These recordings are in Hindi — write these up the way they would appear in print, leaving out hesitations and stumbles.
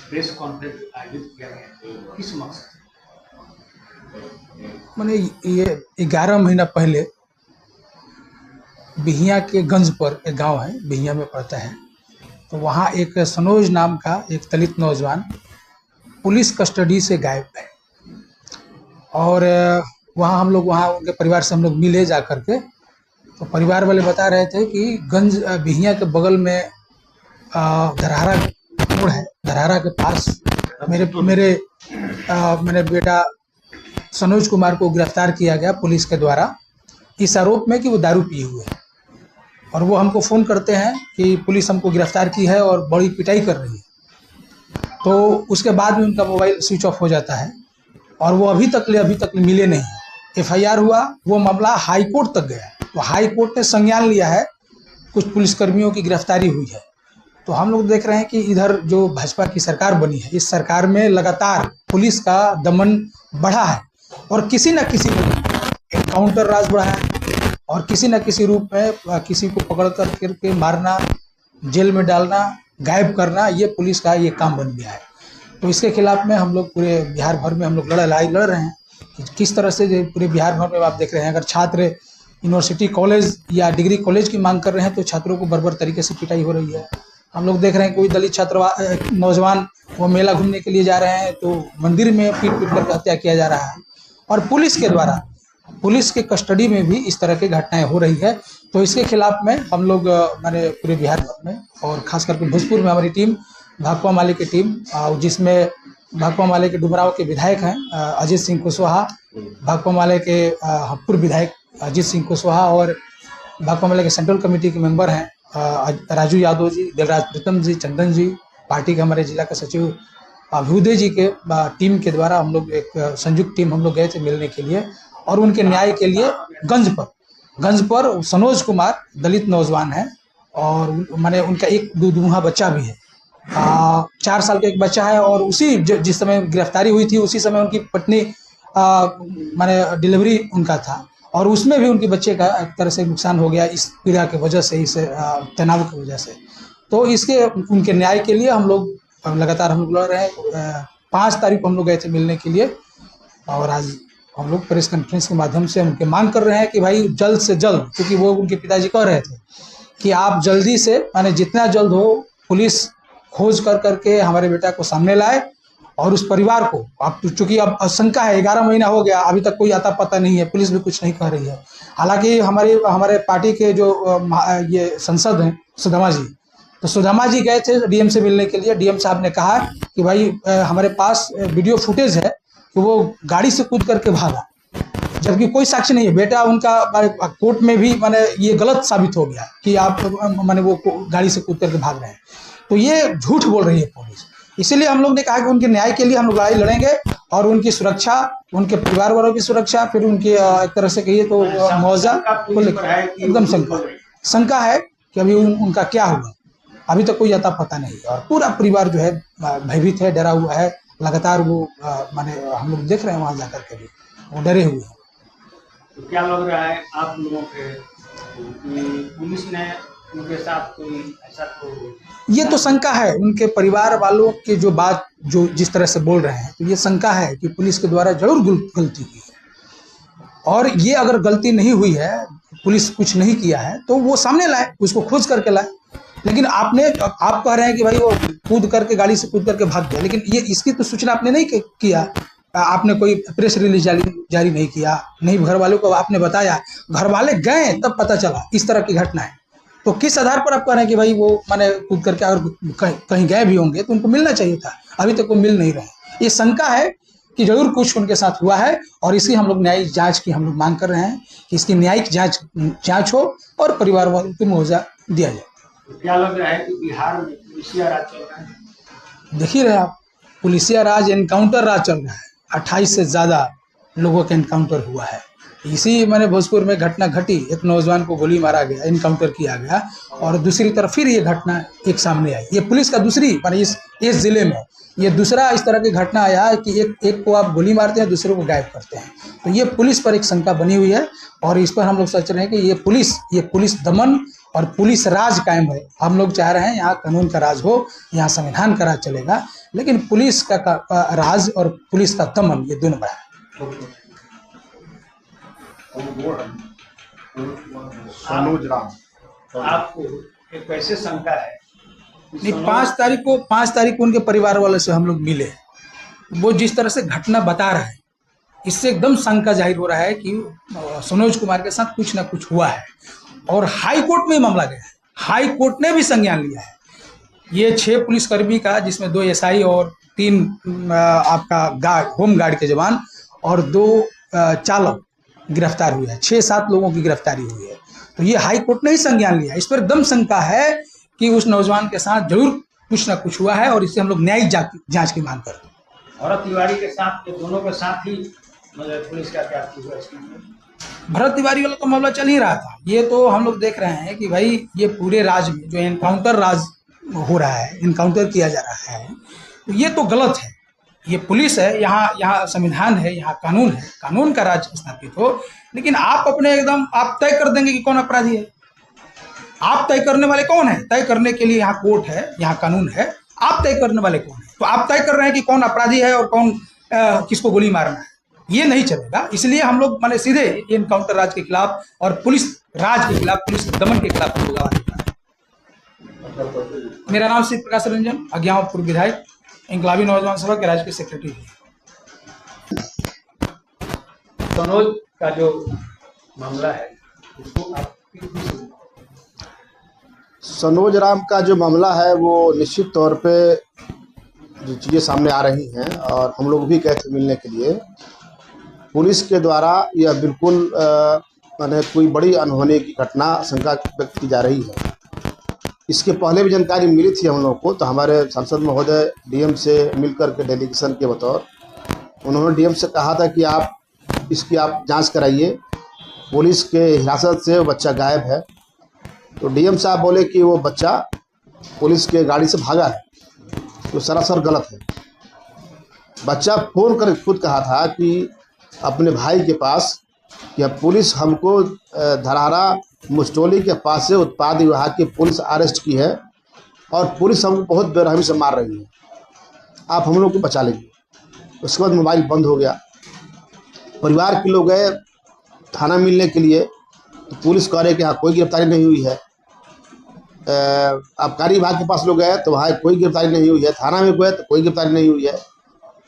प्रेस कॉन्फ्रेंस आयोजित किया गया, तो किस मकसद से? मैंने ये 11 महीना पहले बिहिया के गंज पर एक गांव है, बिहिया में पड़ता है। तो वहाँ एक सनोज नाम का एक दलित नौजवान पुलिस कस्टडी से गायब है। और वहाँ हम लोग वहाँ उनके परिवार से हम लोग मिले जा करके। तो परिवार वाले बता रहे थे कि गंज बिहिया के बगल में धरहरा मोड़ है, धरहरा के पास मेरे बेटा सनोज कुमार को गिरफ्तार किया गया पुलिस के द्वारा इस आरोप में कि वो दारू पिए हुए हैं। और वो हमको फ़ोन करते हैं कि पुलिस हमको गिरफ्तार की है और बड़ी पिटाई कर रही है। तो उसके बाद में उनका मोबाइल स्विच ऑफ हो जाता है और वो अभी तक मिले नहीं। एफआईआर हुआ, वो मामला हाई कोर्ट तक गया। तो हाई कोर्ट ने संज्ञान लिया है, कुछ पुलिसकर्मियों की गिरफ्तारी हुई है। तो हम लोग देख रहे हैं कि इधर जो भाजपा की सरकार बनी है, इस सरकार में लगातार पुलिस का दमन बढ़ा है और किसी न किसी एनकाउंटर राज बढ़ा है और किसी न किसी रूप में किसी को पकड़ करके मारना, जेल में डालना, गायब करना, ये पुलिस का ये काम बन गया है। तो इसके खिलाफ में हम लोग पूरे बिहार भर में हम लोग लड़ाई लड़ रहे हैं कि किस तरह से पूरे बिहार भर में आप देख रहे हैं, अगर छात्र यूनिवर्सिटी कॉलेज या डिग्री कॉलेज की मांग कर रहे हैं तो छात्रों को बर्बर तरीके से पिटाई हो रही है। हम लोग देख रहे हैं कोई दलित छात्र नौजवान वो मेला घूमने के लिए जा रहे हैं तो मंदिर में पीट कर हत्या किया जा रहा है। और पुलिस के द्वारा, पुलिस के कस्टडी में भी इस तरह की घटनाएं हो रही है। तो इसके खिलाफ में हम लोग मैंने पूरे बिहार भर में और खास करके भोजपुर में हमारी टीम, भाकपा माले की टीम, जिसमें भाकपा माले के डुमराव के विधायक हैं अजीत सिंह कुशवाहा, भाकपा माले के पूर्व विधायक अजीत सिंह कुशवाहा और भाकपा माले के सेंट्रल कमेटी के मेंबर हैं राजू यादव जी, दिलराज प्रीतम जी, चंदन जी, पार्टी के हमारे जिला के सचिव अभ्युदय जी के टीम के द्वारा हम लोग एक संयुक्त टीम हम लोग गए थे मिलने के लिए और उनके न्याय के लिए गंज पर सनोज कुमार दलित नौजवान है और माने उनका एक दूल्हा बच्चा भी है, 4 साल का एक बच्चा है। और उसी जिस समय गिरफ्तारी हुई थी उसी समय उनकी पत्नी माने डिलीवरी उनका था और उसमें भी उनके बच्चे का एक तरह से नुकसान हो गया इस पीड़ा की वजह से, इस तनाव की वजह से। तो इसके उनके न्याय के लिए हम लोग लगातार हम लोग लड़ रहे हैं। 5 तारीख को हम लोग गए थे मिलने के लिए और आज हम लोग प्रेस कॉन्फ्रेंस के माध्यम से उनके मांग कर रहे हैं कि भाई जल्द से जल्द, क्योंकि वो उनके पिताजी कह रहे थे कि आप जल्दी से माने जितना जल्द हो पुलिस खोज करके हमारे बेटा को सामने लाए और उस परिवार को, आप चूंकि अब शंका है 11 महीना हो गया अभी तक कोई आता पता नहीं है, पुलिस भी कुछ नहीं कह रही है। हालांकि हमारे पार्टी के जो ये सांसद हैं सुदामा जी, तो सुदामा जी गए थे डीएम से मिलने के लिए। डीएम साहब ने कहा कि भाई हमारे पास वीडियो फुटेज है कि वो गाड़ी से कूद करके भागा, जबकि कोई साक्ष्य नहीं है। बेटा उनका कोर्ट में भी माने ये गलत साबित हो गया कि आप माने वो गाड़ी से कूद करके भाग रहे हैं। तो ये झूठ बोल रही है पुलिस। इसीलिए हम लोग ने कहा कि उनके न्याय के लिए हम लोग लड़ाई लड़ेंगे और उनकी सुरक्षा, उनके परिवार वालों की सुरक्षा, फिर उनकी एक तरह से कहिए तो मुआवजा को लेकर एकदम शंका है कि अभी उनका क्या हुआ, अभी तक कोई अता पता नहीं और पूरा परिवार जो है भयभीत है, डरा हुआ है। लगातार वो माने हम लोग देख रहे हैं वहाँ जाकर के भी वो डरे हुए हैं। तो क्या लग रहा है आप लोगों के पुलिस ने उनके साथ कोई ऐसा ये तो शंका है उनके परिवार वालों के जो बात जो जिस तरह से बोल रहे हैं, तो ये शंका है कि पुलिस के द्वारा जरूर गलती हुई है और ये अगर गलती नहीं हुई है, पुलिस कुछ नहीं किया है तो वो सामने लाए, उसको खोज करके लाए। लेकिन आप कह रहे हैं कि भाई वो कूद करके गाड़ी से कूद करके भाग गया, लेकिन ये इसकी तो सूचना आपने नहीं किया, आपने कोई प्रेस रिलीज जारी नहीं किया, नहीं घर वालों को आपने बताया, घर वाले गए तब पता चला इस तरह की घटना है। तो किस आधार पर आप कह रहे हैं कि भाई वो माने कूद करके अगर कहीं गए भी होंगे तो उनको मिलना चाहिए था, अभी तक वो मिल नहीं रहे। ये शंका है कि जरूर कुछ उनके साथ हुआ है और इसकी हम लोग न्यायिक जांच की हम लोग मांग कर रहे हैं कि इसकी न्यायिक जांच हो और परिवार वालों को मुआवजा दिया जाए। क्या लग रहा है कि बिहार में पुलिसिया राज चल रहा है? देख ही रहे आप, पुलिसिया राज, एनकाउंटर राज चल रहा है। 28 से ज़्यादा लोगों का एनकाउंटर हुआ है। इसी मैंने भोजपुर में घटना घटी, एक नौजवान को गोली मारा गया, एनकाउंटर किया गया और दूसरी तरफ फिर ये घटना एक सामने आई। ये पुलिस का दूसरी माने इस जिले में ये दूसरा इस तरह की घटना आया कि एक को आप गोली मारते हैं, दूसरे को गायब करते हैं। तो ये पुलिस पर एक शंका बनी हुई है और इस पर हम लोग सोच रहे हैं कि ये पुलिस दमन और पुलिस राज कायम है। हम लोग चाह रहे हैं यहाँ कानून का राज हो, यहाँ संविधान का राज चलेगा, लेकिन पुलिस का राज और पुलिस का दमन, ये दोनों बड़ा है। सनोज राम, आपको एक कैसे शंका है? नहीं, 5 तारीख को उनके परिवार वाले से हम लोग मिले, वो जिस तरह से घटना बता रहे हैं, इससे एकदम शंका जाहिर हो रहा है कि सनोज कुमार के साथ कुछ ना कुछ हुआ है। और हाई कोर्ट में मामला गया है, हाई कोर्ट ने भी संज्ञान लिया है। ये 6 पुलिसकर्मी का, जिसमें 2 एसआई और 3 आपका होम गार्ड के जवान और 2 चालक गिरफ्तार हुए हैं। 6-7 लोगों की गिरफ्तारी हुई है। तो ये हाई कोर्ट ने ही संज्ञान लिया। इस पर एकदम शंका है कि उस नौजवान के साथ जरूर कुछ ना कुछ हुआ है और इससे हम लोग न्यायिक जांच की मांग करते हैं। भरत तिवारी के साथ, ये दोनों के साथ ही मतलब पुलिस का क्या हुआ इसमें? भरत तिवारी वाला तो मामला चल ही रहा था। ये तो हम लोग देख रहे हैं कि भाई ये पूरे राज्य में जो एनकाउंटर राज हो रहा है, एनकाउंटर किया जा रहा है, तो ये तो गलत है। ये पुलिस है, यहाँ संविधान है, यहाँ कानून है, कानून का राज स्थापित हो। लेकिन आप अपने एकदम आप तय कर देंगे कि कौन अपराधी है। आप तय करने वाले कौन है? तय करने के लिए यहाँ कोर्ट है, यहाँ कानून है। आप तय करने वाले कौन है? तो आप तय कर रहे हैं कि कौन अपराधी है और कौन किसको गोली मारना है। ये नहीं चलेगा। इसलिए हम लोग माने सीधे एनकाउंटर राज के खिलाफ और पुलिस राज के खिलाफ, पुलिस दमन के खिलाफ हम लोग आवाज उठा रहे हैं। मेरा नाम शिव प्रकाश रंजन, अज्ञापुर विधायक, इंकलाबी नौजवान सभा के राज्य के सेक्रेटरी है। सनोज का जो मामला है, उसको आप सनोज राम का जो मामला है वो निश्चित तौर पे जो चीज़ें सामने आ रही हैं, और हम लोग भी गए थे मिलने के लिए, पुलिस के द्वारा यह बिल्कुल माने कोई बड़ी अनहोनी की घटना शंका व्यक्त की जा रही है। इसके पहले भी जानकारी मिली थी हम लोग को, तो हमारे सांसद महोदय डीएम से मिलकर के डेलीगेशन के बतौर उन्होंने डीएम से कहा था कि आप इसकी जांच कराइए, पुलिस के हिरासत से वो बच्चा गायब है। तो डीएम साहब बोले कि वो बच्चा पुलिस के गाड़ी से भागा है, तो सरासर गलत है। बच्चा फ़ोन कर खुद कहा था कि अपने भाई के पास कि पुलिस हमको धरहरा मुस्टोली के पास से उत्पाद विभाग की पुलिस अरेस्ट की है और पुलिस हमको बहुत बेरहमी से मार रही है, आप हम लोग को बचा लेंगे। उसके बाद मोबाइल बंद हो गया। परिवार के लोग गए थाना मिलने के लिए, तो पुलिस कह रहे कि हाँ कोई गिरफ्तारी नहीं हुई है। आबकारी विभाग के पास लोग गए तो वहाँ कोई गिरफ्तारी नहीं हुई है। थाना में गए तो कोई गिरफ्तारी नहीं हुई है।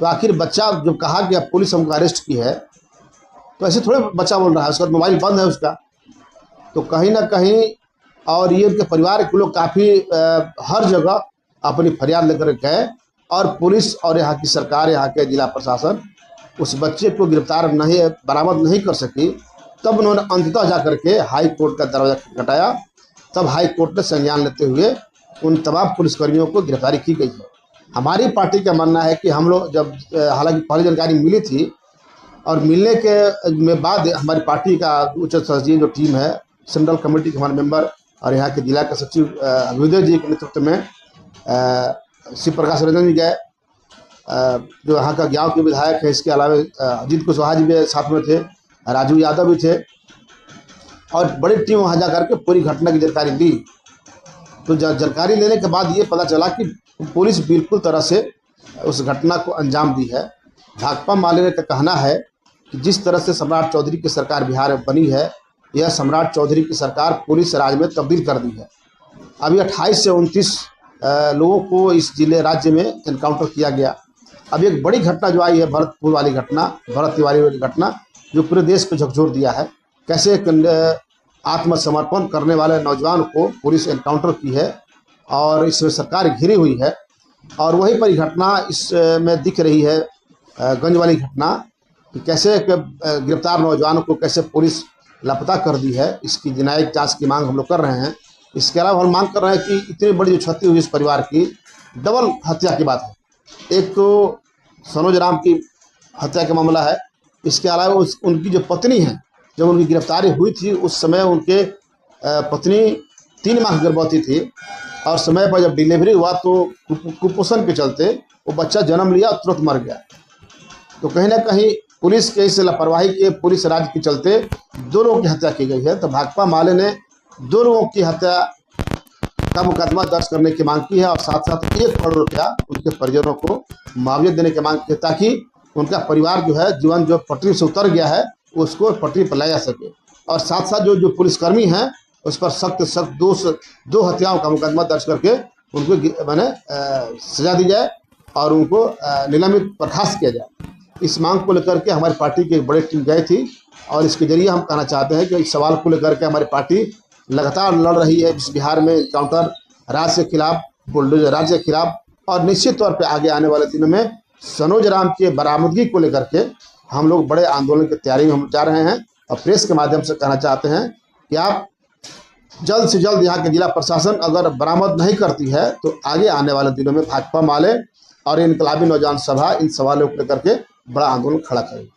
तो आखिर बच्चा जब कहा कि अब पुलिस हमको अरेस्ट की है, तो ऐसे थोड़े बच्चा बोल रहा है, उसका मोबाइल बंद है उसका। तो कहीं ना कहीं, और ये उनके परिवार के लोग काफ़ी हर जगह अपनी फरियाद लेकर गए, और पुलिस और यहाँ की सरकार, यहाँ के जिला प्रशासन उस बच्चे को गिरफ्तार नहीं, बरामद नहीं कर सकी। तब उन्होंने अंततः जा करके हाई कोर्ट का दरवाजा खटखटाया। तब हाई कोर्ट ने संज्ञान लेते हुए उन तमाम पुलिसकर्मियों को गिरफ्तारी की गई है। हमारी पार्टी का मानना है कि हम लोग जब हालांकि पहले जानकारी मिली थी, और मिलने के में बाद हमारी पार्टी का उच्च स्तरीय जो टीम है, सेंट्रल कमेटी के हमारे मेंबर और यहाँ के जिला के सचिव अभ्युदय जी के नेतृत्व में शिव प्रकाश रंजन जी गए, जो यहाँ का गाँव के विधायक है। इसके अलावा अजीत कुशवाहा जी भी साथ में थे, राजू यादव भी थे, और बड़ी टीम वहाँ जा करके पूरी घटना की जानकारी दी। तो जानकारी लेने के बाद ये पता चला कि पुलिस बिल्कुल तरह से उस घटना को अंजाम दी है। भाकपा माले का कहना है कि जिस तरह से सम्राट चौधरी की सरकार बिहार में बनी है, यह सम्राट चौधरी की सरकार पुलिस राज में तब्दील कर दी है। अभी 28 से 29 लोगों को इस जिले राज्य में एनकाउंटर किया गया। अब एक बड़ी घटना जो आई है, भरतपुर वाली घटना, भरत तिवारी वाली घटना, जो पूरे देश को झकझोर दिया है। कैसे आत्मसमर्पण करने वाले नौजवान को पुलिस एनकाउंटर की है, और इसमें सरकार घिरी हुई है। और वहीं पर घटना इसमें दिख रही है, गंज वाली घटना, कि कैसे गिरफ्तार नौजवानों को कैसे पुलिस लापता कर दी है। इसकी न्यायिक जांच की मांग हम लोग कर रहे हैं। इसके अलावा हम मांग कर रहे हैं कि इतनी बड़ी जो क्षति हुई इस परिवार की, डबल हत्या की बात है। एक तो सनोज राम की हत्या का मामला है, इसके अलावा उनकी जो पत्नी है, जब उनकी गिरफ्तारी हुई थी उस समय उनके पत्नी 3 माह गर्भवती थी, और समय पर जब डिलीवरी हुआ तो कुपोषण के चलते वो बच्चा जन्म लिया और तुरंत मर गया। तो कहीं ना कहीं पुलिस के इस लापरवाही के, पुलिस राज के चलते दोनों की हत्या की गई है। तो भाकपा माले ने 2 लोगों की हत्या का मुकदमा दर्ज करने की मांग की है और साथ साथ 1 करोड़ रुपया उनके परिजनों को मुआवजा देने की मांग की है, ताकि उनका परिवार जो है जीवन जो पटरी से उतर गया है उसको पटरी पर लाया जा सके। और साथ साथ जो पुलिसकर्मी हैं उस पर सख्त सख्त 2 हत्याओं का मुकदमा दर्ज करके उनको मैंने सजा दी जाए और उनको निलंबित बर्खास्त किया जाए। इस मांग को लेकर के हमारी पार्टी की एक बड़ी टीम गई थी और इसके जरिए हम कहना चाहते हैं कि इस सवाल को लेकर के हमारी पार्टी लगातार लड़ रही है इस बिहार में काउंटर राज के खिलाफ, बुलडोजर राज के खिलाफ, और निश्चित तौर पे आगे आने वाले दिनों में सनोज राम के बरामदगी को लेकर के हम लोग बड़े आंदोलन की तैयारी में हम जा रहे हैं। और प्रेस के माध्यम से कहना चाहते हैं कि आप जल्द से जल्द यहाँ के जिला प्रशासन अगर बरामद नहीं करती है तो आगे आने वाले दिनों में भाकपा माले और इनकलाबी नौजवान सभा इन सवालों को लेकर के बड़ा आंदोलन खड़ा करेगी।